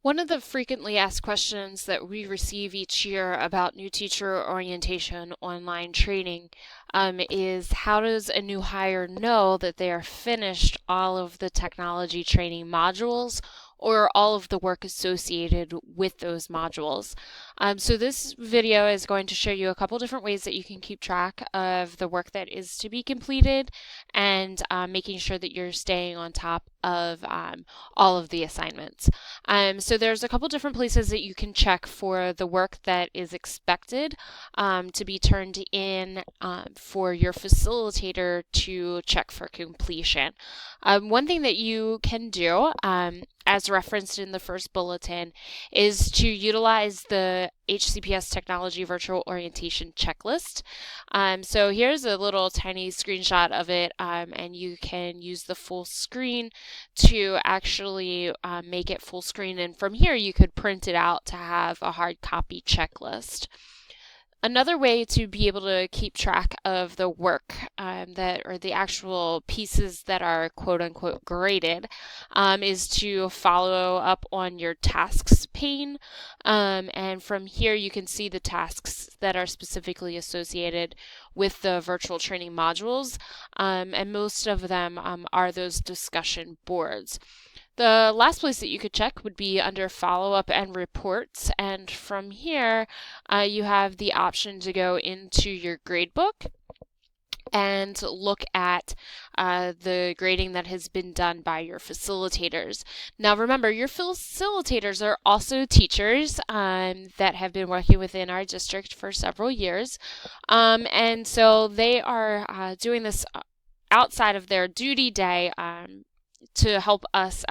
One of the frequently asked questions that we receive each year about new teacher orientation online training is how does a new hire know that they are finished all of the technology training modules or all of the work associated with those modules? So this video is going to show you a couple different ways that you can keep track of the work that is to be completed and making sure that you're staying on top of all of the assignments. So there's a couple different places that you can check for the work that is expected to be turned in for your facilitator to check for completion. One thing that you can do, as referenced in the first bulletin, is to utilize the HCPS Technology Virtual Orientation Checklist. So here's a little tiny screenshot of it, and you can use the full screen to actually make it full screen, and from here you could print it out to have a hard copy checklist. Another way to be able to keep track of the work or the actual pieces that are quote unquote graded is to follow up on your tasks pane. And from here you can see the tasks that are specifically associated with the virtual training modules. And most of them are those discussion boards. The last place that you could check would be under follow-up and reports, and from here you have the option to go into your gradebook and look at the grading that has been done by your facilitators. Now remember, your facilitators are also teachers that have been working within our district for several years, and so they are doing this outside of their duty day to help us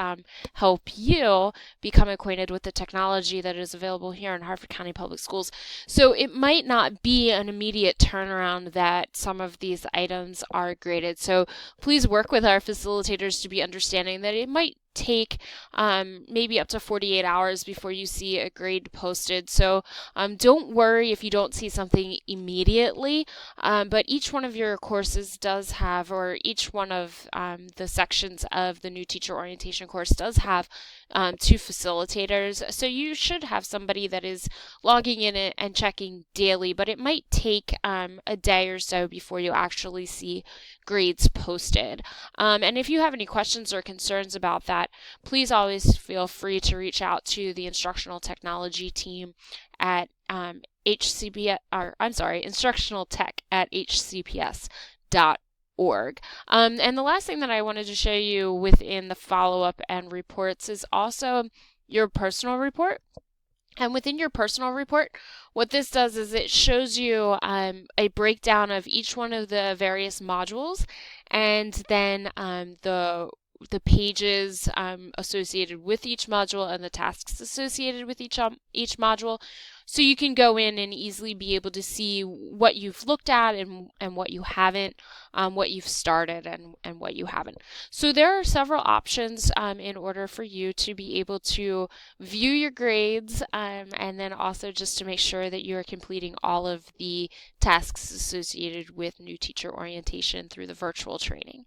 help you become acquainted with the technology that is available here in Harford County Public Schools. So it might not be an immediate turnaround that some of these items are graded. So please work with our facilitators to be understanding that it might take maybe up to 48 hours before you see a grade posted. So don't worry if you don't see something immediately, but each one of your courses does have, or each one of the sections of the new teacher orientation course does have 2 facilitators. So you should have somebody that is logging in and checking daily, but it might take a day or so before you actually see grades posted. And if you have any questions or concerns about that, please always feel free to reach out to the instructional technology team at instructional tech at hcps.org. And the last thing that I wanted to show you within the follow-up and reports is also your personal report. And within your personal report, what this does is it shows you a breakdown of each one of the various modules, and then the pages associated with each module and the tasks associated with each module. So you can go in and easily be able to see what you've looked at and what you haven't, what you've started and what you haven't. So there are several options in order for you to be able to view your grades and then also just to make sure that you are completing all of the tasks associated with new teacher orientation through the virtual training.